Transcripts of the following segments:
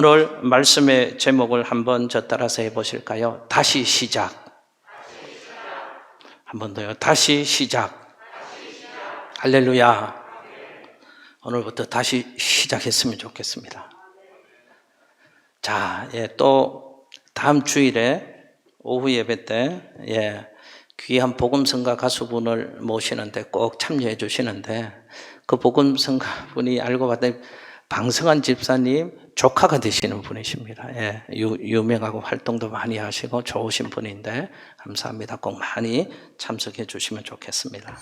오늘 말씀의 제목을 한번 저 따라서 해보실까요? 다시 시작. 한 번 더요. 다시 시작. 할렐루야. 오늘부터 다시 시작했으면 좋겠습니다. 자, 또 다음 주일에 오후 예배 때 귀한 복음성가 가수분을 모시는데 꼭 참여해 주시는데, 그 복음성가 분이 알고 봤더니 방성환 집사님 조카가 되시는 분이십니다. 유명하고 활동도 많이 하시고 좋으신 분인데 감사합니다. 꼭 많이 참석해 주시면 좋겠습니다.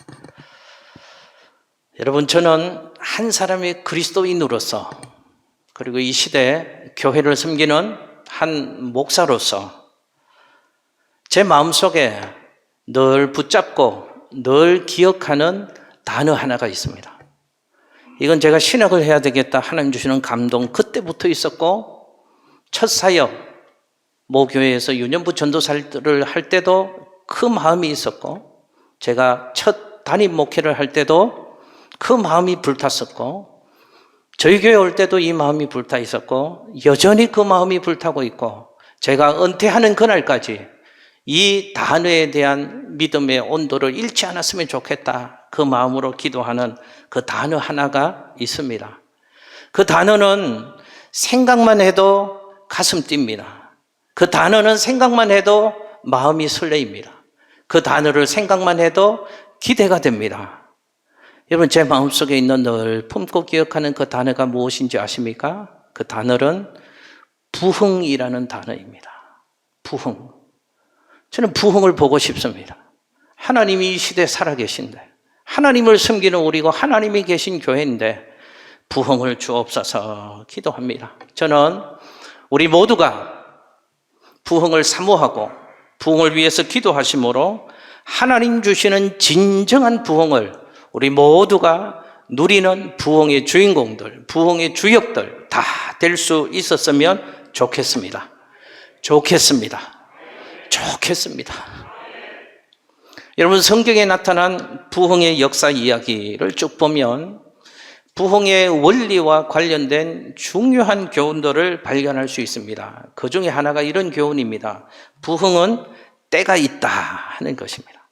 여러분, 저는 한 사람의 그리스도인으로서, 그리고 이 시대에 교회를 섬기는 한 목사로서 제 마음속에 늘 붙잡고 늘 기억하는 단어 하나가 있습니다. 이건 제가 신학을 해야 되겠다 하나님 주시는 감동 그때부터 있었고, 첫 사역 모 교회에서 유년부 전도사를 할 때도 그 마음이 있었고, 제가 첫 담임 목회를 할 때도 그 마음이 불탔었고, 저희 교회 올 때도 이 마음이 불타 있었고, 여전히 그 마음이 불타고 있고, 제가 은퇴하는 그날까지 이 단어에 대한 믿음의 온도를 잃지 않았으면 좋겠다, 그 마음으로 기도하는 그 단어 하나가 있습니다. 그 단어는 생각만 해도 가슴 뜁니다. 그 단어는 생각만 해도 마음이 설레입니다. 그 단어를 생각만 해도 기대가 됩니다. 여러분, 제 마음속에 있는 늘 품고 기억하는 그 단어가 무엇인지 아십니까? 그 단어는 부흥이라는 단어입니다. 부흥. 저는 부흥을 보고 싶습니다. 하나님이 이 시대에 살아계신데, 하나님을 섬기는 우리고 하나님이 계신 교회인데 부흥을 주옵소서 기도합니다. 저는 우리 모두가 부흥을 사모하고 부흥을 위해서 기도하심으로 하나님 주시는 진정한 부흥을 우리 모두가 누리는 부흥의 주인공들, 부흥의 주역들 다 될 수 있었으면 좋겠습니다. 좋겠습니다. 여러분, 성경에 나타난 부흥의 역사 이야기를 쭉 보면 부흥의 원리와 관련된 중요한 교훈들을 발견할 수 있습니다. 그 중에 하나가 이런 교훈입니다. 부흥은 때가 있다 하는 것입니다.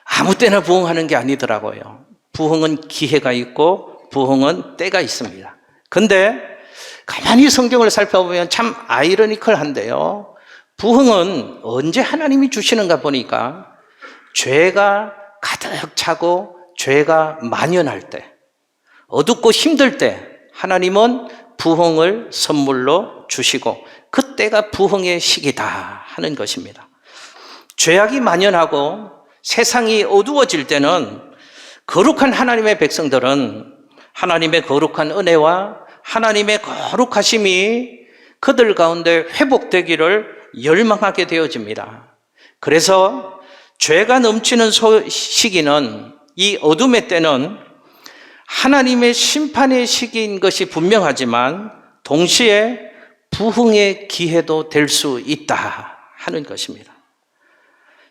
아무 때나 부흥하는 게 아니더라고요. 부흥은 기회가 있고 부흥은 때가 있습니다. 근데 가만히 성경을 살펴보면 참 아이러니컬한데요, 부흥은 언제 하나님이 주시는가 보니까 죄가 가득 차고 죄가 만연할 때, 어둡고 힘들 때 하나님은 부흥을 선물로 주시고 그때가 부흥의 시기다 하는 것입니다. 죄악이 만연하고 세상이 어두워질 때는 거룩한 하나님의 백성들은 하나님의 거룩한 은혜와 하나님의 거룩하심이 그들 가운데 회복되기를 열망하게 되어집니다. 그래서 죄가 넘치는 시기는, 이 어둠의 때는 하나님의 심판의 시기인 것이 분명하지만 동시에 부흥의 기회도 될 수 있다 하는 것입니다.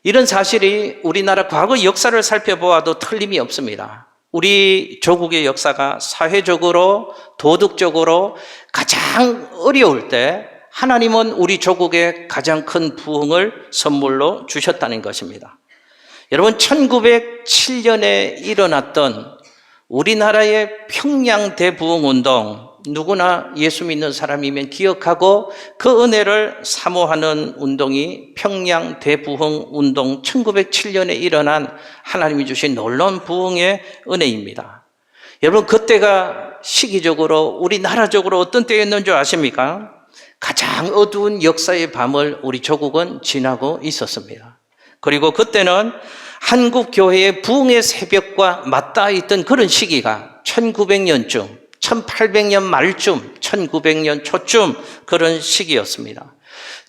이런 사실이 우리나라 과거 역사를 살펴보아도 틀림이 없습니다. 우리 조국의 역사가 사회적으로, 도덕적으로 가장 어려울 때 하나님은 우리 조국에 가장 큰 부흥을 선물로 주셨다는 것입니다. 여러분, 1907년에 일어났던 우리나라의 평양 대부흥운동, 누구나 예수 믿는 사람이면 기억하고 그 은혜를 사모하는 운동이 평양 대부흥운동, 1907년에 일어난 하나님이 주신 놀라운 부흥의 은혜입니다. 여러분, 그때가 시기적으로 우리나라적으로 어떤 때였는 줄 아십니까? 가장 어두운 역사의 밤을 우리 조국은 지나고 있었습니다. 그리고 그때는 한국 교회의 부흥의 새벽과 맞닿아 있던 그런 시기가 1900년쯤, 1800년 말쯤, 1900년 초쯤 그런 시기였습니다.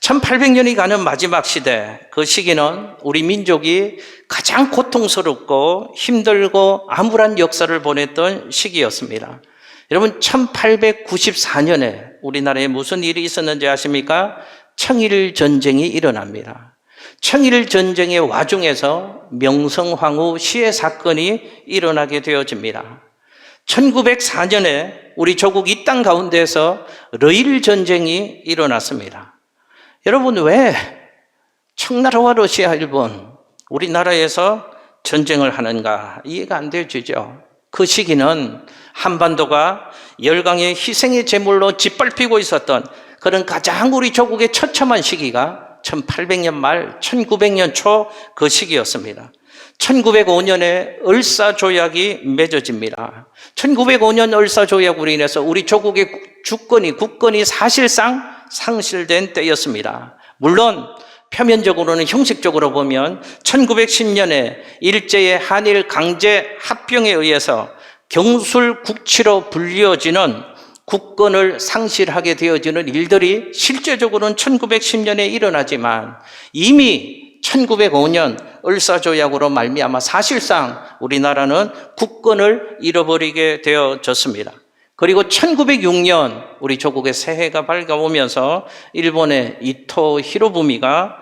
1800년이 가는 마지막 시대, 그 시기는 우리 민족이 가장 고통스럽고 힘들고 암울한 역사를 보냈던 시기였습니다. 여러분, 1894년에 우리나라에 무슨 일이 있었는지 아십니까? 청일전쟁이 일어납니다. 청일전쟁의 와중에서 명성황후 시해 사건이 일어나게 되어집니다. 1904년에 우리 조국 이 땅 가운데에서 러일 전쟁이 일어났습니다. 여러분, 왜 청나라와 러시아, 일본, 우리나라에서 전쟁을 하는가 이해가 안 되죠. 그 시기는 한반도가 열강의 희생의 제물로 짓밟히고 있었던 그런 가장 우리 조국의 처참한 시기가 1800년 말 1900년 초 그 시기였습니다. 1905년에 을사조약이 맺어집니다. 1905년 을사조약으로 인해서 우리 조국의 국권이 사실상 상실된 때였습니다. 물론 표면적으로는, 형식적으로 보면 1910년에 일제의 한일 강제 합병에 의해서 경술국치로 불리어지는 국권을 상실하게 되어지는 일들이 실제적으로는 1910년에 일어나지만 이미 1905년 을사조약으로 말미암아 사실상 우리나라는 국권을 잃어버리게 되어졌습니다. 그리고 1906년 우리 조국의 새해가 밝아오면서 일본의 이토 히로부미가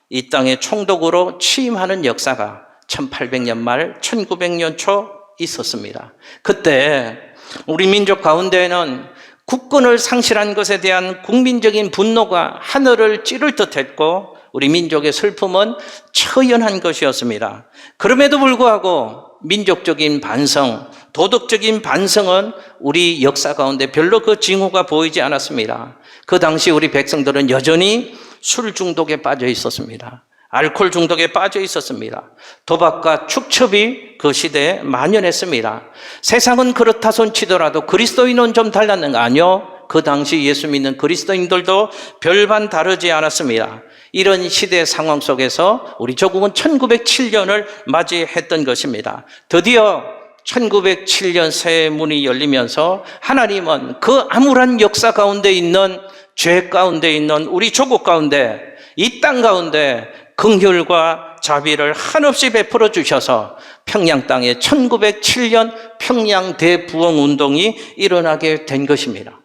이 땅에 총독으로 취임하는 역사가 1800년 말 1900년 초 있었습니다. 그때 우리 민족 가운데에는 국권을 상실한 것에 대한 국민적인 분노가 하늘을 찌를 듯했고 우리 민족의 슬픔은 처연한 것이었습니다. 그럼에도 불구하고 민족적인 반성, 도덕적인 반성은 우리 역사 가운데 별로 그 징후가 보이지 않았습니다. 그 당시 우리 백성들은 여전히 술 중독에 빠져 있었습니다. 알코올 중독에 빠져 있었습니다. 도박과 축첩이 그 시대에 만연했습니다. 세상은 그렇다 손치더라도 그리스도인은 좀 달랐는가? 아니요. 그 당시 예수 믿는 그리스도인들도 별반 다르지 않았습니다. 이런 시대 상황 속에서 우리 조국은 1907년을 맞이했던 것입니다. 드디어 1907년 새해 문이 열리면서 하나님은 그 암울한 역사 가운데 있는, 죄 가운데 있는 우리 조국 가운데, 이 땅 가운데 긍휼과 자비를 한없이 베풀어 주셔서 평양 땅에 1907년 평양 대부흥운동이 일어나게 된 것입니다.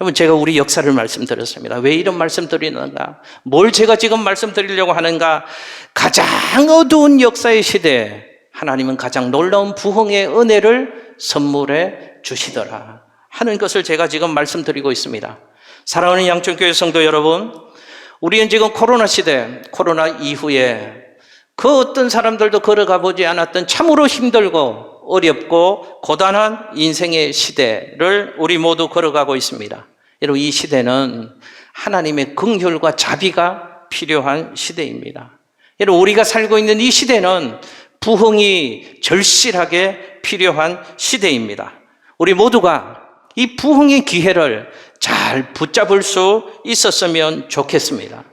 여러분, 제가 우리 역사를 말씀드렸습니다. 왜 이런 말씀드리는가? 뭘 제가 지금 말씀드리려고 하는가? 가장 어두운 역사의 시대에 하나님은 가장 놀라운 부흥의 은혜를 선물해 주시더라 하는 것을 제가 지금 말씀드리고 있습니다. 사랑하는 양천교회 성도 여러분, 우리는 지금 코로나 시대, 코로나 이후에 그 어떤 사람들도 걸어가 보지 않았던 참으로 힘들고 어렵고 고단한 인생의 시대를 우리 모두 걸어가고 있습니다. 여러분, 이 시대는 하나님의 긍휼과 자비가 필요한 시대입니다. 여러분, 우리가 살고 있는 이 시대는 부흥이 절실하게 필요한 시대입니다. 우리 모두가 이 부흥의 기회를 잘 붙잡을 수 있었으면 좋겠습니다.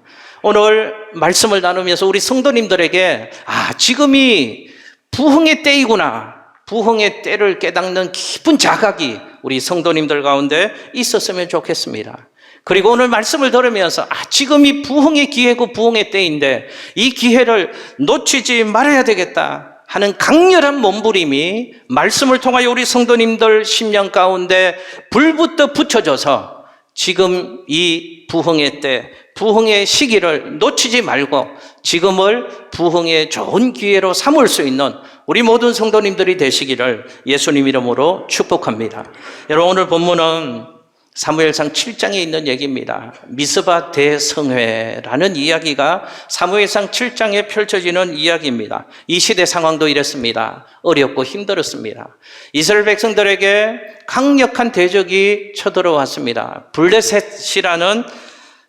오늘 말씀을 나누면서 우리 성도님들에게 지금이 부흥의 때이구나, 부흥의 때를 깨닫는 깊은 자각이 우리 성도님들 가운데 있었으면 좋겠습니다. 그리고 오늘 말씀을 들으면서 지금이 부흥의 기회고 부흥의 때인데 이 기회를 놓치지 말아야 되겠다 하는 강렬한 몸부림이 말씀을 통하여 우리 성도님들 심령 가운데 불부터 붙여져서 지금 이 부흥의 때, 부흥의 시기를 놓치지 말고 지금을 부흥의 좋은 기회로 삼을 수 있는 우리 모든 성도님들이 되시기를 예수님 이름으로 축복합니다. 여러분, 오늘 본문은 사무엘상 7장에 있는 얘기입니다. 미스바 대성회라는 이야기가 사무엘상 7장에 펼쳐지는 이야기입니다. 이 시대 상황도 이랬습니다. 어렵고 힘들었습니다. 이스라엘 백성들에게 강력한 대적이 쳐들어왔습니다. 블레셋이라는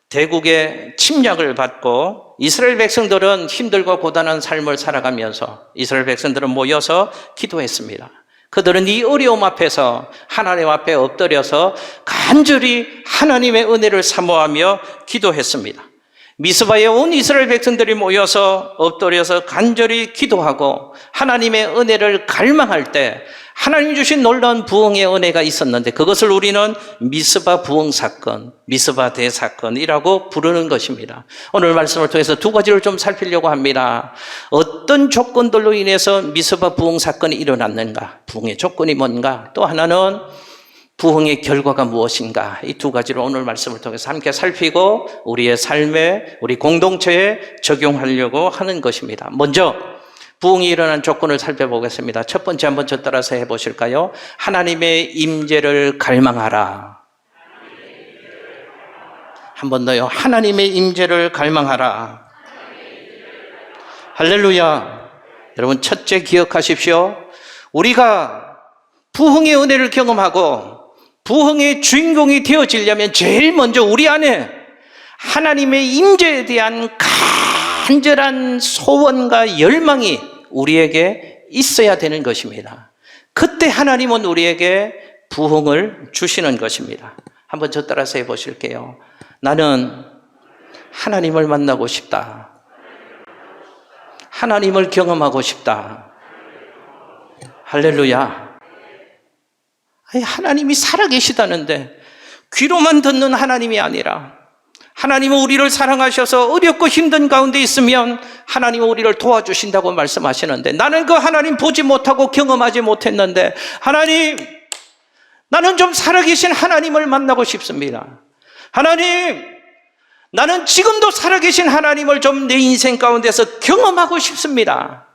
대국의 침략을 받고 이스라엘 백성들은 힘들고 고단한 삶을 살아가면서 이스라엘 백성들은 모여서 기도했습니다. 그들은 이 어려움 앞에서 하나님 앞에 엎드려서 간절히 하나님의 은혜를 사모하며 기도했습니다. 미스바에 온 이스라엘 백성들이 모여서 엎드려서 간절히 기도하고 하나님의 은혜를 갈망할 때 하나님 주신 놀라운 부흥의 은혜가 있었는데 그것을 우리는 미스바 부흥 사건, 미스바 대사건이라고 부르는 것입니다. 오늘 말씀을 통해서 두 가지를 좀 살피려고 합니다. 어떤 조건들로 인해서 미스바 부흥 사건이 일어났는가? 부흥의 조건이 뭔가? 또 하나는 부흥의 결과가 무엇인가? 이 두 가지를 오늘 말씀을 통해서 함께 살피고 우리의 삶에, 우리 공동체에 적용하려고 하는 것입니다. 먼저 부흥이 일어난 조건을 살펴보겠습니다. 첫 번째 한번 저 따라서 해보실까요? 하나님의 임재를 갈망하라. 한 번 더요. 하나님의 임재를 갈망하라. 할렐루야. 여러분, 첫째 기억하십시오. 우리가 부흥의 은혜를 경험하고 부흥의 주인공이 되어지려면 제일 먼저 우리 안에 하나님의 임재에 대한 간절한 소원과 열망이 우리에게 있어야 되는 것입니다. 그때 하나님은 우리에게 부흥을 주시는 것입니다. 한번 저 따라서 해보실게요. 나는 하나님을 만나고 싶다. 하나님을 경험하고 싶다. 할렐루야. 하나님이 살아계시다는데 귀로만 듣는 하나님이 아니라 하나님은 우리를 사랑하셔서 어렵고 힘든 가운데 있으면 하나님은 우리를 도와주신다고 말씀하시는데 나는 그 하나님 보지 못하고 경험하지 못했는데 하나님, 나는 좀 살아계신 하나님을 만나고 싶습니다. 하나님, 나는 지금도 살아계신 하나님을 좀 내 인생 가운데서 경험하고 싶습니다.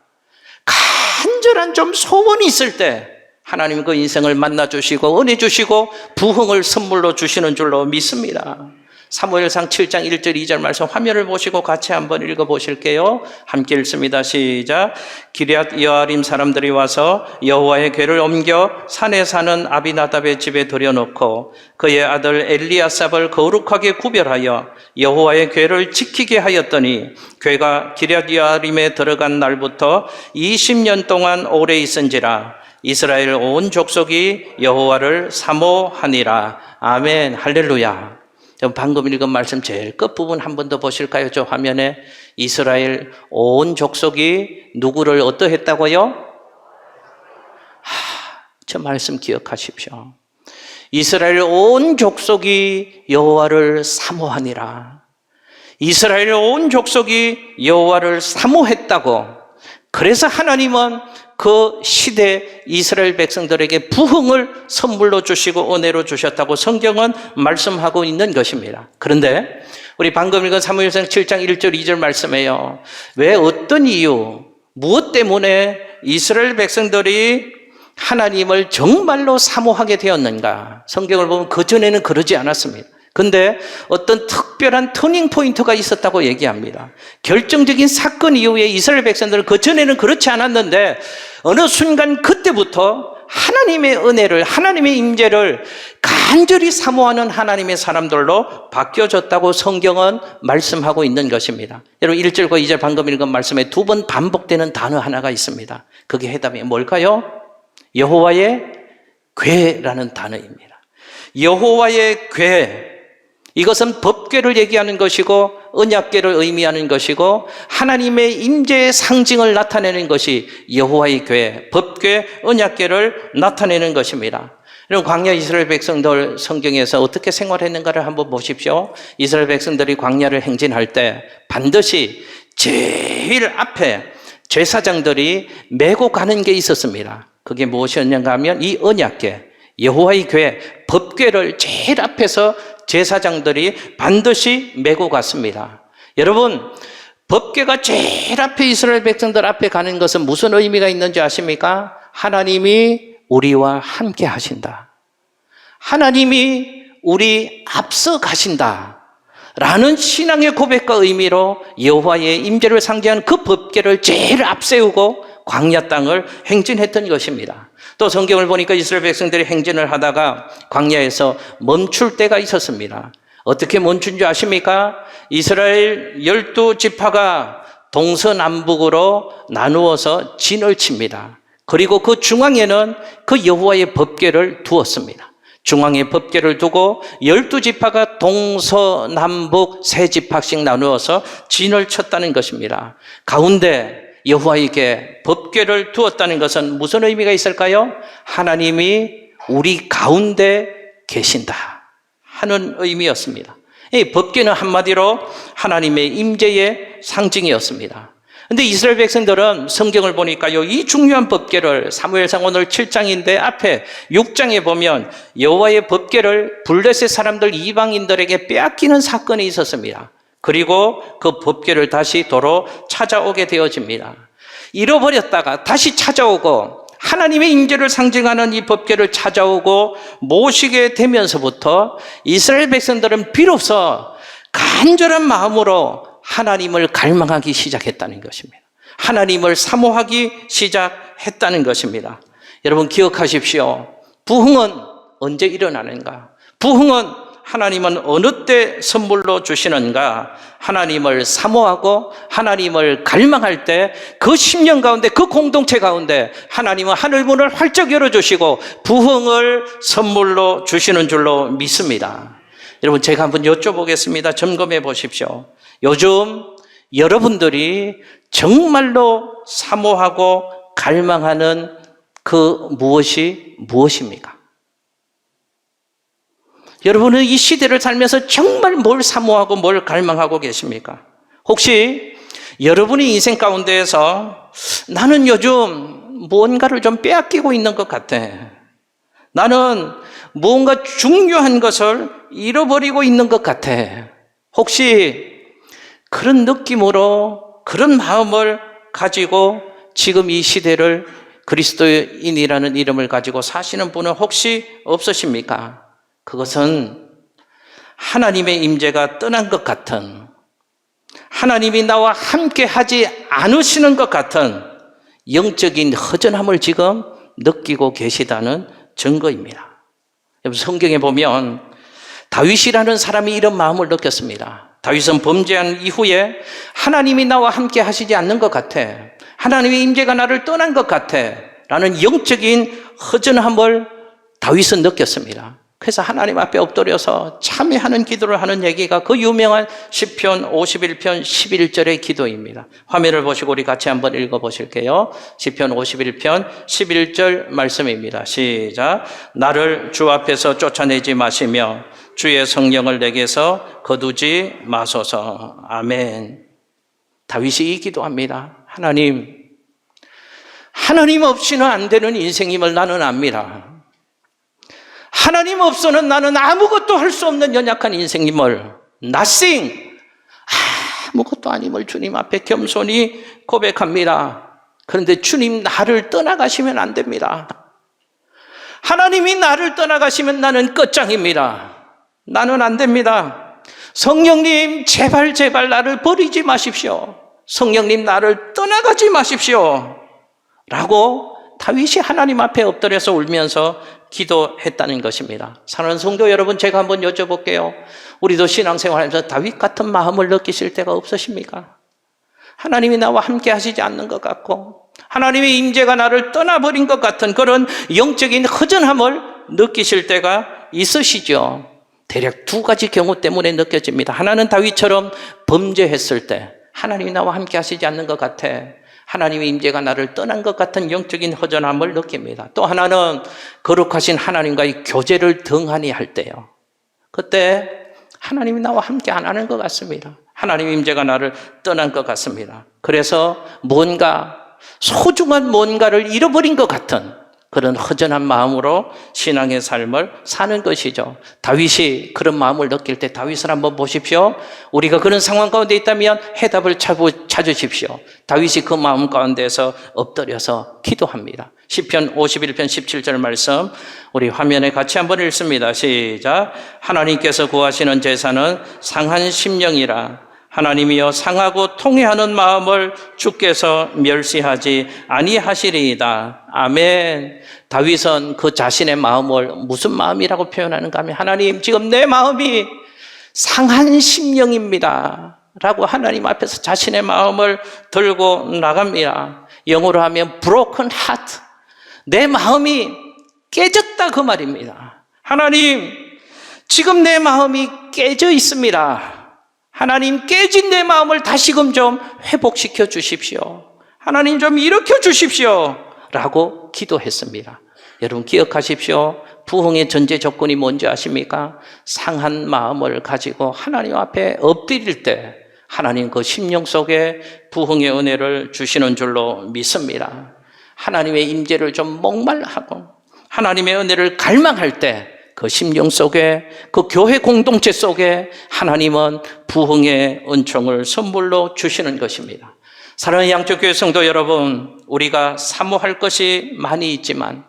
간절한 좀 소원이 있을 때 하나님 그 인생을 만나주시고 은혜 주시고 부흥을 선물로 주시는 줄로 믿습니다. 사무엘상 7장 1절 2절 말씀 화면을 보시고 같이 한번 읽어보실게요. 함께 읽습니다. 시작. 기럇 여아림 사람들이 와서 여호와의 궤를 옮겨 산에 사는 아비나답의 집에 들여놓고 그의 아들 엘리아삽을 거룩하게 구별하여 여호와의 궤를 지키게 하였더니 궤가 기럇 여아림에 들어간 날부터 20년 동안 오래 있은지라 이스라엘 온 족속이 여호와를 사모하니라. 아멘. 할렐루야. 방금 읽은 말씀 제일 끝부분 한 번 더 보실까요? 저 화면에 이스라엘 온 족속이 누구를 어떠했다고요? 저 말씀 기억하십시오. 이스라엘 온 족속이 여호와를 사모하니라. 이스라엘 온 족속이 여호와를 사모했다고. 그래서 하나님은 그 시대 이스라엘 백성들에게 부흥을 선물로 주시고 은혜로 주셨다고 성경은 말씀하고 있는 것입니다. 그런데 우리 방금 읽은 사무엘상 7장 1절 2절 말씀에요. 왜 어떤 이유, 무엇 때문에 이스라엘 백성들이 하나님을 정말로 사모하게 되었는가? 성경을 보면 그전에는 그러지 않았습니다. 근데 어떤 특별한 터닝 포인트가 있었다고 얘기합니다. 결정적인 사건 이후에 이스라엘 백성들은 그전에는 그렇지 않았는데 어느 순간 그때부터 하나님의 은혜를, 하나님의 임재를 간절히 사모하는 하나님의 사람들로 바뀌어졌다고 성경은 말씀하고 있는 것입니다. 여러분 1절과 2절 방금 읽은 말씀에 두 번 반복되는 단어 하나가 있습니다. 그게 해답이 뭘까요? 여호와의 궤라는 단어입니다. 여호와의 궤, 이것은 법궤를 얘기하는 것이고 언약궤를 의미하는 것이고 하나님의 임재의 상징을 나타내는 것이 여호와의 궤, 법궤, 언약궤를 나타내는 것입니다. 여러분 광야 이스라엘 백성들 성경에서 어떻게 생활했는가를 한번 보십시오. 이스라엘 백성들이 광야를 행진할 때 반드시 제일 앞에 제사장들이 메고 가는 게 있었습니다. 그게 무엇이었는가 하면 이 언약궤, 여호와의 궤, 법궤를 제일 앞에서 제사장들이 반드시 메고 갔습니다. 여러분, 법궤가 제일 앞에 이스라엘 백성들 앞에 가는 것은 무슨 의미가 있는지 아십니까? 하나님이 우리와 함께 하신다. 하나님이 우리 앞서 가신다. 라는 신앙의 고백과 의미로 여호와의 임재를 상징하는 그 법궤를 제일 앞세우고 광야 땅을 행진했던 것입니다. 또 성경을 보니까 이스라엘 백성들이 행진을 하다가 광야에서 멈출 때가 있었습니다. 어떻게 멈춘 줄 아십니까? 이스라엘 12지파가 동서남북으로 나누어서 진을 칩니다. 그리고 그 중앙에는 그 여호와의 법궤를 두었습니다. 중앙에 법궤를 두고 12지파가 동서남북 3지파씩 나누어서 진을 쳤다는 것입니다. 가운데 여호와에게 법궤를 두었다는 것은 무슨 의미가 있을까요? 하나님이 우리 가운데 계신다 하는 의미였습니다. 이 법궤는 한마디로 하나님의 임재의 상징이었습니다. 그런데 이스라엘 백성들은 성경을 보니까요, 이 중요한 법궤를 사무엘상 오늘 7장인데 앞에 6장에 보면 여호와의 법궤를 블레셋 사람들 이방인들에게 빼앗기는 사건이 있었습니다. 그리고 그 법궤를 다시 도로 찾아오게 되어집니다. 잃어버렸다가 다시 찾아오고 하나님의 임재를 상징하는 이 법궤를 찾아오고 모시게 되면서부터 이스라엘 백성들은 비로소 간절한 마음으로 하나님을 갈망하기 시작했다는 것입니다. 하나님을 사모하기 시작했다는 것입니다. 여러분 기억하십시오. 부흥은 언제 일어나는가? 부흥은 하나님은 어느 때 선물로 주시는가? 하나님을 사모하고 하나님을 갈망할 때 그 10년 가운데 그 공동체 가운데 하나님은 하늘문을 활짝 열어주시고 부흥을 선물로 주시는 줄로 믿습니다. 여러분 제가 한번 여쭤보겠습니다. 점검해 보십시오. 요즘 여러분들이 정말로 사모하고 갈망하는 그 무엇이 무엇입니까? 여러분은 이 시대를 살면서 정말 뭘 사모하고 뭘 갈망하고 계십니까? 혹시 여러분의 인생 가운데에서 나는 요즘 무언가를 좀 빼앗기고 있는 것 같아. 나는 무언가 중요한 것을 잃어버리고 있는 것 같아. 혹시 그런 느낌으로 그런 마음을 가지고 지금 이 시대를 그리스도인이라는 이름을 가지고 사시는 분은 혹시 없으십니까? 그것은 하나님의 임재가 떠난 것 같은, 하나님이 나와 함께 하지 않으시는 것 같은 영적인 허전함을 지금 느끼고 계시다는 증거입니다. 여러분 성경에 보면 다윗이라는 사람이 이런 마음을 느꼈습니다. 다윗은 범죄한 이후에 하나님이 나와 함께 하시지 않는 것 같아, 하나님의 임재가 나를 떠난 것 같아 라는 영적인 허전함을 다윗은 느꼈습니다. 그래서 하나님 앞에 엎드려서 참회하는 기도를 하는 얘기가 그 유명한 시편 51편 11절의 기도입니다. 화면을 보시고 우리 같이 한번 읽어보실게요. 시편 51편 11절 말씀입니다. 시작. 나를 주 앞에서 쫓아내지 마시며 주의 성령을 내게서 거두지 마소서. 아멘. 다윗이 이 기도합니다. 하나님 없이는 안 되는 인생임을 나는 압니다. 하나님 없어는 나는 아무것도 할 수 없는 연약한 인생임을, nothing, 아무것도 아님을 주님 앞에 겸손히 고백합니다. 그런데 주님 나를 떠나가시면 안 됩니다. 하나님이 나를 떠나가시면 나는 끝장입니다. 나는 안 됩니다. 성령님 제발 나를 버리지 마십시오. 성령님 나를 떠나가지 마십시오 라고 다윗이 하나님 앞에 엎드려서 울면서 기도했다는 것입니다. 사랑하는 성도 여러분, 제가 한번 여쭤볼게요. 우리도 신앙생활하면서 다윗 같은 마음을 느끼실 때가 없으십니까? 하나님이 나와 함께 하시지 않는 것 같고 하나님의 임재가 나를 떠나버린 것 같은 그런 영적인 허전함을 느끼실 때가 있으시죠. 대략 두 가지 경우 때문에 느껴집니다. 하나는 다윗처럼 범죄했을 때 하나님이 나와 함께 하시지 않는 것 같아, 하나님의 임재가 나를 떠난 것 같은 영적인 허전함을 느낍니다. 또 하나는 거룩하신 하나님과의 교제를 등한히 할 때요. 그때 하나님이 나와 함께 안 하는 것 같습니다. 하나님의 임재가 나를 떠난 것 같습니다. 그래서 뭔가 소중한 뭔가를 잃어버린 것 같은 그런 허전한 마음으로 신앙의 삶을 사는 것이죠. 다윗이 그런 마음을 느낄 때 다윗을 한번 보십시오. 우리가 그런 상황 가운데 있다면 해답을 찾으십시오. 다윗이 그 마음 가운데서 엎드려서 기도합니다. 시편 51편 17절 말씀 우리 화면에 같이 한번 읽습니다. 시작. 하나님께서 구하시는 제사는 상한 심령이라. 하나님이여 상하고 통회하는 마음을 주께서 멸시하지 아니하시리이다. 아멘. 다윗은 그 자신의 마음을 무슨 마음이라고 표현하는가 하면 하나님 지금 내 마음이 상한 심령입니다 라고 하나님 앞에서 자신의 마음을 들고 나갑니다. 영어로 하면 broken heart, 내 마음이 깨졌다 그 말입니다. 하나님 지금 내 마음이 깨져 있습니다. 하나님 깨진 내 마음을 다시금 좀 회복시켜 주십시오. 하나님 좀 일으켜 주십시오 라고 기도했습니다. 여러분 기억하십시오. 부흥의 전제 조건이 뭔지 아십니까? 상한 마음을 가지고 하나님 앞에 엎드릴 때 하나님 그 심령 속에 부흥의 은혜를 주시는 줄로 믿습니다. 하나님의 임재를 좀 목말라하고 하나님의 은혜를 갈망할 때 그 심령 속에 그 교회 공동체 속에 하나님은 부흥의 은총을 선물로 주시는 것입니다. 사랑하는 양쪽교회 성도 여러분, 우리가 사모할 것이 많이 있지만,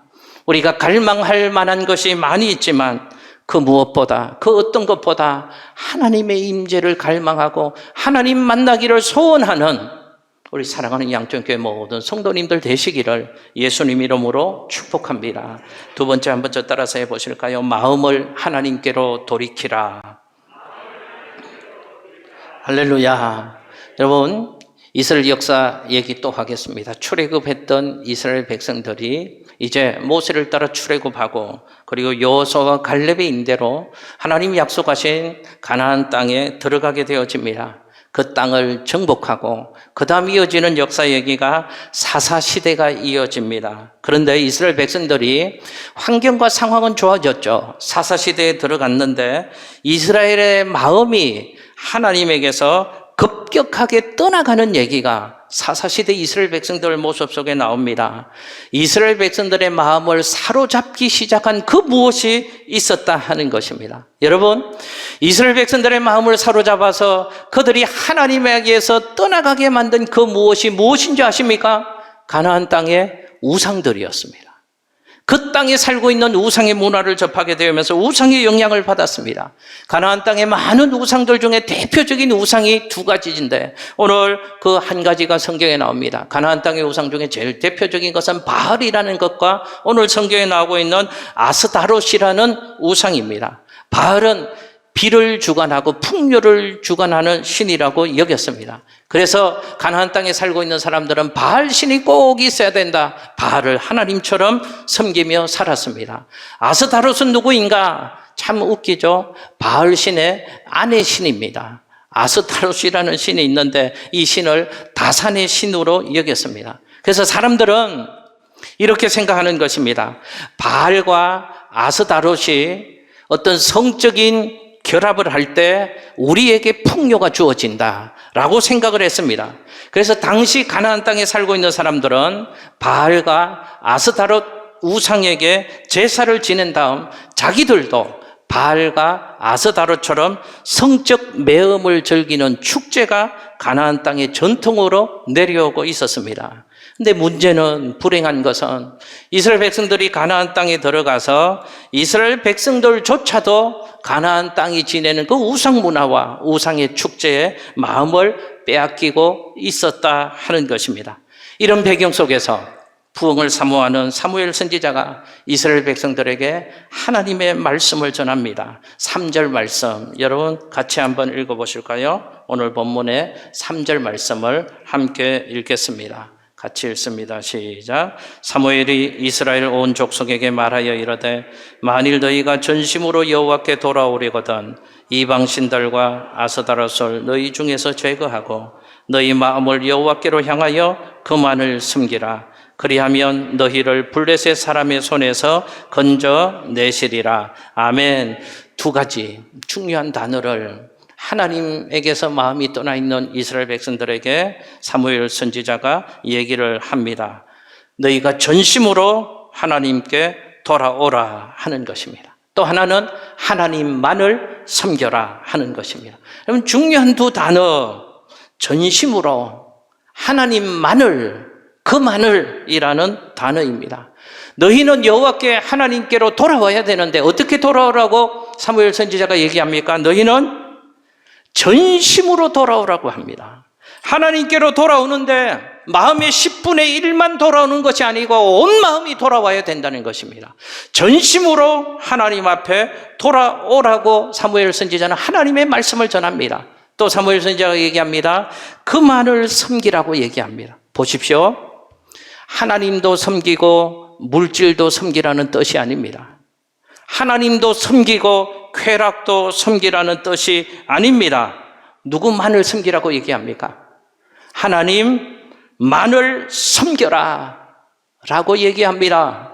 우리가 갈망할 만한 것이 많이 있지만, 그 무엇보다, 그 어떤 것보다 하나님의 임재를 갈망하고 하나님 만나기를 소원하는 우리 사랑하는 양쪽교회 모든 성도님들 되시기를 예수님 이름으로 축복합니다. 두 번째 한번 저 따라서 해보실까요? 마음을 하나님께로 돌이키라. 할렐루야. 여러분, 이스라엘 역사 얘기 또 하겠습니다. 출애굽했던 이스라엘 백성들이 이제 모세를 따라 출애굽하고, 그리고 여호수아와 갈렙의 인대로 하나님 약속하신 가나안 땅에 들어가게 되어집니다. 그 땅을 정복하고 그 다음 이어지는 역사 얘기가 사사시대가 이어집니다. 그런데 이스라엘 백성들이 환경과 상황은 좋아졌죠. 사사시대에 들어갔는데 이스라엘의 마음이 하나님에게서 급격하게 떠나가는 얘기가 사사시대 이스라엘 백성들 모습 속에 나옵니다. 이스라엘 백성들의 마음을 사로잡기 시작한 그 무엇이 있었다 하는 것입니다. 여러분, 이스라엘 백성들의 마음을 사로잡아서 그들이 하나님에게서 떠나가게 만든 그 무엇이 무엇인지 아십니까? 가나안 땅의 우상들이었습니다. 그 땅에 살고 있는 우상의 문화를 접하게 되면서 우상의 영향을 받았습니다. 가나안 땅의 많은 우상들 중에 대표적인 우상이 두 가지인데 오늘 그 한 가지가 성경에 나옵니다. 가나안 땅의 우상 중에 제일 대표적인 것은 바알이라는 것과 오늘 성경에 나오고 있는 아스타롯이라는 우상입니다. 바알은 비를 주관하고 풍요를 주관하는 신이라고 여겼습니다. 그래서 가나안 땅에 살고 있는 사람들은 바알 신이 꼭 있어야 된다. 바알을 하나님처럼 섬기며 살았습니다. 아스타롯은 누구인가? 참 웃기죠. 바알 신의 아내 신입니다. 아스타롯이라는 신이 있는데 이 신을 다산의 신으로 여겼습니다. 그래서 사람들은 이렇게 생각하는 것입니다. 바알과 아스타롯이 어떤 성적인 결합을 할 때 우리에게 풍요가 주어진다라고 생각을 했습니다. 그래서 당시 가나안 땅에 살고 있는 사람들은 바알과 아스타롯 우상에게 제사를 지낸 다음 자기들도 바알과 아스타롯처럼 성적 매음을 즐기는 축제가 가나안 땅의 전통으로 내려오고 있었습니다. 근데 문제는, 불행한 것은 이스라엘 백성들이 가나안 땅에 들어가서 이스라엘 백성들조차도 가나안 땅이 지내는 그 우상 문화와 우상의 축제에 마음을 빼앗기고 있었다 하는 것입니다. 이런 배경 속에서 부흥을 사모하는 사무엘 선지자가 이스라엘 백성들에게 하나님의 말씀을 전합니다. 3절 말씀, 여러분 같이 한번 읽어보실까요? 오늘 본문의 3절 말씀을 함께 읽겠습니다. 같이 읽습니다. 시작. 사무엘이 이스라엘 온 족속에게 말하여 이르되 만일 너희가 전심으로 여호와께 돌아오려거든 이방 신들과 아스타롯을 너희 중에서 제거하고 너희 마음을 여호와께로 향하여 그만을 숨기라. 그리하면 너희를 블레셋 사람의 손에서 건져내시리라. 아멘. 두 가지 중요한 단어를 하나님에게서 마음이 떠나 있는 이스라엘 백성들에게 사무엘 선지자가 얘기를 합니다. 너희가 전심으로 하나님께 돌아오라 하는 것입니다. 또 하나는 하나님만을 섬겨라 하는 것입니다. 여러분, 중요한 두 단어, 전심으로 하나님만을, 그만을이라는 단어입니다. 너희는 여호와께 하나님께로 돌아와야 되는데 어떻게 돌아오라고 사무엘 선지자가 얘기합니까? 너희는 전심으로 돌아오라고 합니다. 하나님께로 돌아오는데 마음의 10분의 1만 돌아오는 것이 아니고 온 마음이 돌아와야 된다는 것입니다. 전심으로 하나님 앞에 돌아오라고 사무엘 선지자는 하나님의 말씀을 전합니다. 또 사무엘 선지자가 얘기합니다. 그만을 섬기라고 얘기합니다. 보십시오. 하나님도 섬기고 물질도 섬기라는 뜻이 아닙니다. 하나님도 섬기고 쾌락도 섬기라는 뜻이 아닙니다. 누구만을 섬기라고 얘기합니까? 하나님만을 섬겨라 라고 얘기합니다.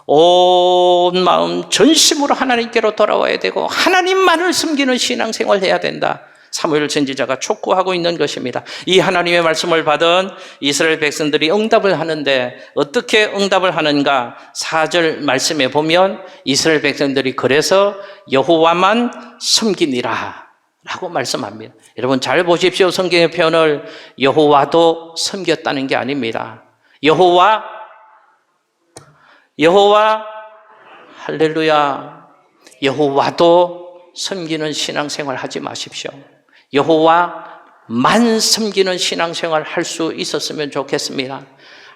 온 마음 전심으로 하나님께로 돌아와야 되고 하나님만을 섬기는 신앙생활을 해야 된다. 사무엘 선지자가 촉구하고 있는 것입니다. 이 하나님의 말씀을 받은 이스라엘 백성들이 응답을 하는데 어떻게 응답을 하는가? 4절 말씀에 보면 이스라엘 백성들이 그래서 여호와만 섬기니라 라고 말씀합니다. 여러분 잘 보십시오. 성경의 표현을 여호와도 섬겼다는 게 아닙니다. 여호와 할렐루야. 여호와도 섬기는 신앙생활 하지 마십시오. 여호와만 섬기는 신앙생활 할 수 있었으면 좋겠습니다.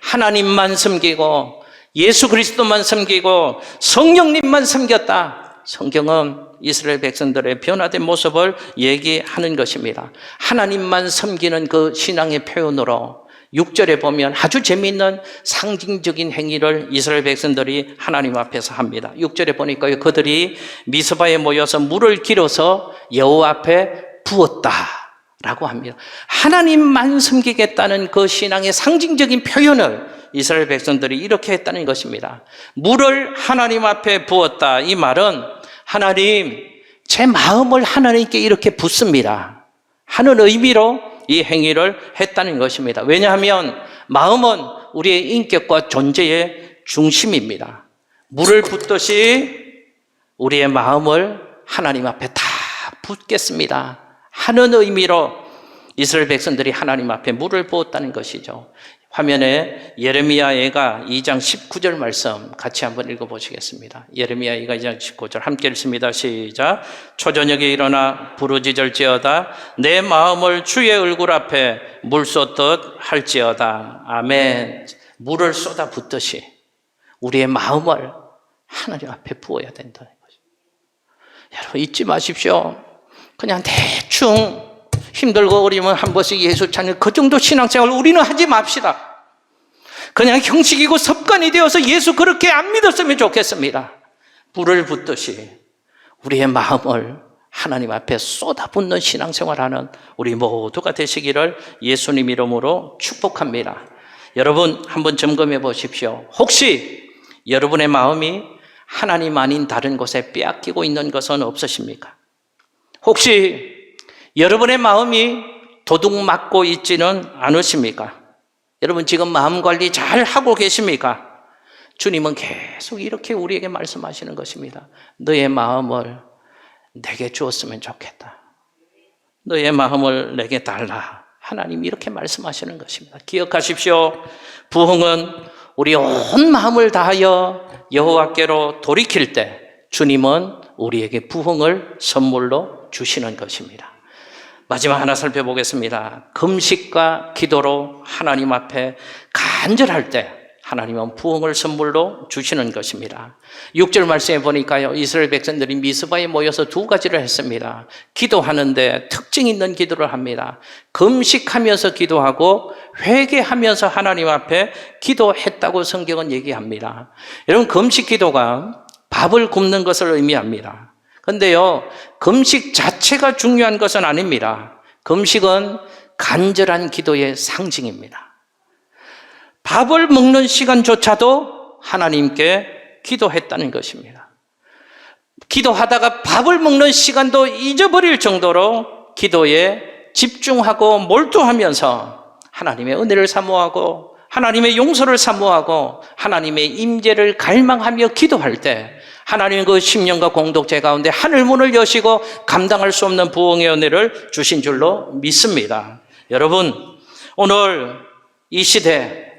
하나님만 섬기고 예수 그리스도만 섬기고 성령님만 섬겼다. 성경은 이스라엘 백성들의 변화된 모습을 얘기하는 것입니다. 하나님만 섬기는 그 신앙의 표현으로 6절에 보면 아주 재미있는 상징적인 행위를 이스라엘 백성들이 하나님 앞에서 합니다. 6절에 보니까 그들이 미스바에 모여서 물을 길어서 여호와 앞에 부었다라고 합니다. 하나님만 섬기겠다는 그 신앙의 상징적인 표현을 이스라엘 백성들이 이렇게 했다는 것입니다. 물을 하나님 앞에 부었다. 이 말은 하나님, 제 마음을 하나님께 이렇게 붓습니다 하는 의미로 이 행위를 했다는 것입니다. 왜냐하면 마음은 우리의 인격과 존재의 중심입니다. 물을 붓듯이 우리의 마음을 하나님 앞에 다 붓겠습니다 하는 의미로 이스라엘 백성들이 하나님 앞에 물을 부었다는 것이죠. 화면에 예레미야가 2장 19절 말씀 같이 한번 읽어보시겠습니다. 예레미야가 2장 19절 함께 읽습니다. 시작. 초저녁에 일어나 부르짖을지어다 내 마음을 주의 얼굴 앞에 물 쏟듯 할지어다. 아멘. 물을 쏟아 붓듯이 우리의 마음을 하나님 앞에 부어야 된다는 것입니다. 여러분 잊지 마십시오. 그냥 대충 힘들고 어려우면 한 번씩 예수 찾는 그 정도 신앙생활 우리는 하지 맙시다. 그냥 형식이고 습관이 되어서 예수 그렇게 안 믿었으면 좋겠습니다. 불을 붓듯이 우리의 마음을 하나님 앞에 쏟아붓는 신앙생활하는 우리 모두가 되시기를 예수님 이름으로 축복합니다. 여러분 한번 점검해 보십시오. 혹시 여러분의 마음이 하나님 아닌 다른 곳에 빼앗기고 있는 것은 없으십니까? 혹시 여러분의 마음이 도둑 맞고 있지는 않으십니까? 여러분 지금 마음 관리 잘 하고 계십니까? 주님은 계속 이렇게 우리에게 말씀하시는 것입니다. 너의 마음을 내게 주었으면 좋겠다. 너의 마음을 내게 달라. 하나님이 이렇게 말씀하시는 것입니다. 기억하십시오. 부흥은 우리 온 마음을 다하여 여호와께로 돌이킬 때 주님은 우리에게 부흥을 선물로 주시는 것입니다. 마지막 하나 살펴보겠습니다. 금식과 기도로 하나님 앞에 간절할 때 하나님은 부흥을 선물로 주시는 것입니다. 6절 말씀에 보니까요, 이스라엘 백성들이 미스바에 모여서 두 가지를 했습니다. 기도하는데 특징 있는 기도를 합니다. 금식하면서 기도하고 회개하면서 하나님 앞에 기도했다고 성경은 얘기합니다. 여러분 금식 기도가 밥을 굶는 것을 의미합니다. 그런데요, 금식 자체가 중요한 것은 아닙니다. 금식은 간절한 기도의 상징입니다. 밥을 먹는 시간조차도 하나님께 기도했다는 것입니다. 기도하다가 밥을 먹는 시간도 잊어버릴 정도로 기도에 집중하고 몰두하면서 하나님의 은혜를 사모하고 하나님의 용서를 사모하고 하나님의 임재를 갈망하며 기도할 때 하나님은 그 심령과 공동체 가운데 하늘문을 여시고 감당할 수 없는 부흥의 은혜를 주신 줄로 믿습니다. 여러분 오늘 이 시대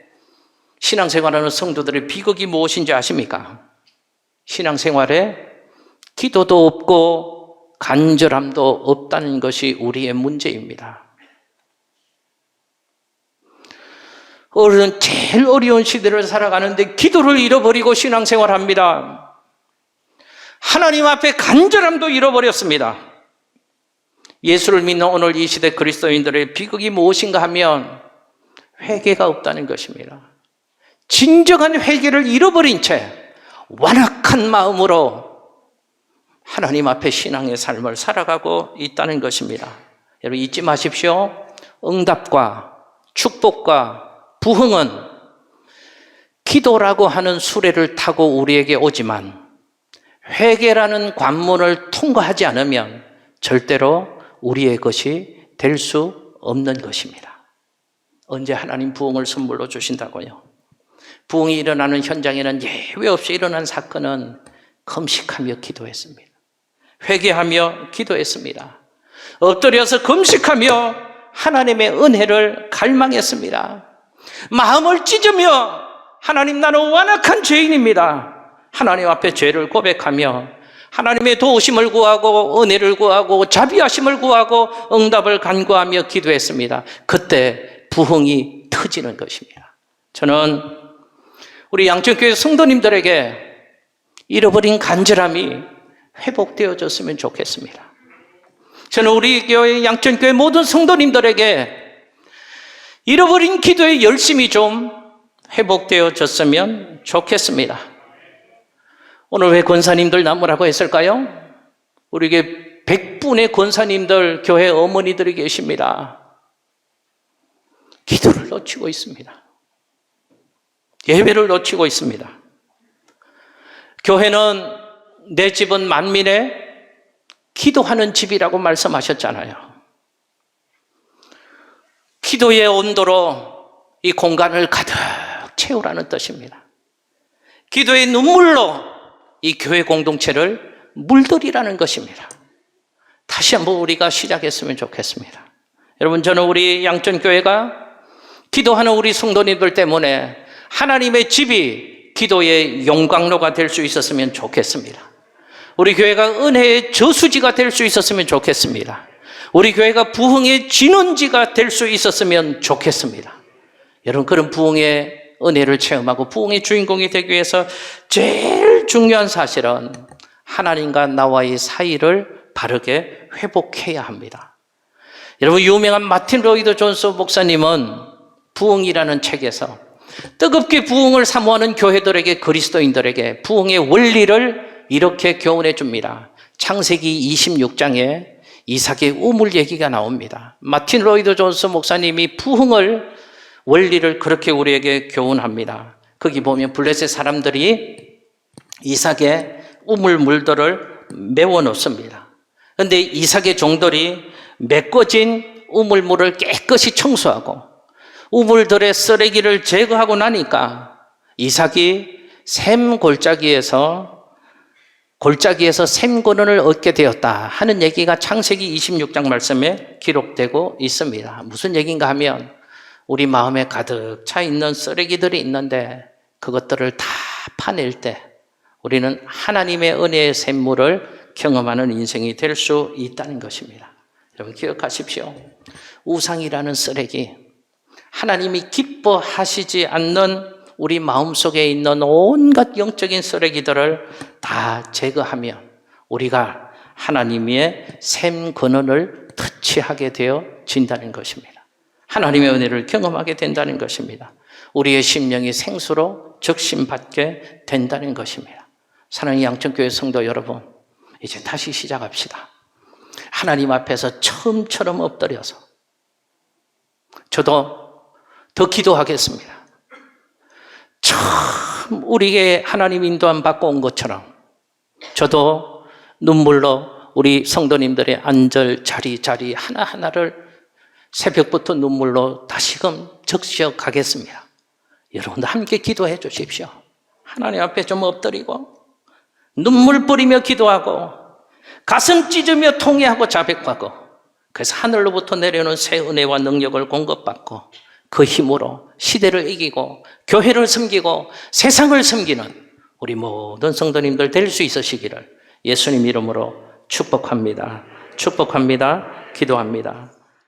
신앙생활하는 성도들의 비극이 무엇인지 아십니까? 신앙생활에 기도도 없고 간절함도 없다는 것이 우리의 문제입니다. 제일 어려운 시대를 살아가는데 기도를 잃어버리고 신앙생활합니다. 하나님 앞에 간절함도 잃어버렸습니다. 예수를 믿는 오늘 이 시대 그리스도인들의 비극이 무엇인가 하면 회개가 없다는 것입니다. 진정한 회개를 잃어버린 채 완악한 마음으로 하나님 앞에 신앙의 삶을 살아가고 있다는 것입니다. 여러분 잊지 마십시오. 응답과 축복과 부흥은 기도라고 하는 수레를 타고 우리에게 오지만 회개라는 관문을 통과하지 않으면 절대로 우리의 것이 될 수 없는 것입니다. 언제 하나님 부흥을 선물로 주신다고요? 부흥이 일어나는 현장에는 예외 없이 일어난 사건은 금식하며 기도했습니다. 회개하며 기도했습니다. 엎드려서 금식하며 하나님의 은혜를 갈망했습니다. 마음을 찢으며 하나님, 나는 완악한 죄인입니다. 하나님 앞에 죄를 고백하며 하나님의 도우심을 구하고 은혜를 구하고 자비하심을 구하고 응답을 간구하며 기도했습니다. 그때 부흥이 터지는 것입니다. 저는 우리 양천교회 성도님들에게 잃어버린 간절함이 회복되어졌으면 좋겠습니다. 저는 우리 교회 양천교회 모든 성도님들에게 잃어버린 기도의 열심이 좀 회복되어졌으면 좋겠습니다. 오늘 왜 권사님들 나무라고 했을까요? 우리에게 100분의 권사님들, 교회 어머니들이 계십니다. 기도를 놓치고 있습니다. 예배를 놓치고 있습니다. 교회는 내 집은 만민의 기도하는 집이라고 말씀하셨잖아요. 기도의 온도로 이 공간을 가득 채우라는 뜻입니다. 기도의 눈물로 이 교회 공동체를 물들이라는 것입니다. 다시 한번 우리가 시작했으면 좋겠습니다. 여러분, 저는 우리 양천교회가 기도하는 우리 성도님들 때문에 하나님의 집이 기도의 용광로가 될 수 있었으면 좋겠습니다. 우리 교회가 은혜의 저수지가 될 수 있었으면 좋겠습니다. 우리 교회가 부흥의 진원지가 될 수 있었으면 좋겠습니다. 여러분, 그런 부흥의 은혜를 체험하고 부흥의 주인공이 되기 위해서 제일 중요한 사실은 하나님과 나와의 사이를 바르게 회복해야 합니다. 여러분, 유명한 마틴 로이드 존스 목사님은 부흥이라는 책에서 뜨겁게 부흥을 사모하는 교회들에게, 그리스도인들에게 부흥의 원리를 이렇게 교훈해 줍니다. 창세기 26장에 이삭의 우물 얘기가 나옵니다. 마틴 로이드 존스 목사님이 부흥을 원리를 그렇게 우리에게 교훈합니다. 거기 보면 블레셋 사람들이 이삭의 우물 물들을 메워 놓습니다. 그런데 이삭의 종들이 메꿔진 우물물을 깨끗이 청소하고 우물들의 쓰레기를 제거하고 나니까 이삭이 샘 골짜기에서 샘 근원을 얻게 되었다 하는 얘기가 창세기 26장 말씀에 기록되고 있습니다. 무슨 얘기인가 하면 우리 마음에 가득 차 있는 쓰레기들이 있는데 그것들을 다 파낼 때 우리는 하나님의 은혜의 샘물을 경험하는 인생이 될 수 있다는 것입니다. 여러분, 기억하십시오. 우상이라는 쓰레기, 하나님이 기뻐하시지 않는 우리 마음속에 있는 온갖 영적인 쓰레기들을 다 제거하면 우리가 하나님의 샘 근원을 터치하게 되어진다는 것입니다. 하나님의 은혜를 경험하게 된다는 것입니다. 우리의 심령이 생수로 적심받게 된다는 것입니다. 사랑하는 양천교회 성도 여러분, 이제 다시 시작합시다. 하나님 앞에서 처음처럼 엎드려서 저도 더 기도하겠습니다. 처음 우리에게 하나님 인도함 받고 온 것처럼 저도 눈물로 우리 성도님들의 안절 자리 하나하나를 새벽부터 눈물로 다시금 적셔 가겠습니다. 여러분도 함께 기도해 주십시오. 하나님 앞에 좀 엎드리고 눈물 뿌리며 기도하고 가슴 찢으며 통회하고 자백하고 그래서 하늘로부터 내려오는 새 은혜와 능력을 공급받고 그 힘으로 시대를 이기고 교회를 섬기고 세상을 섬기는 우리 모든 성도님들 될 수 있으시기를 예수님 이름으로 축복합니다. 기도합니다.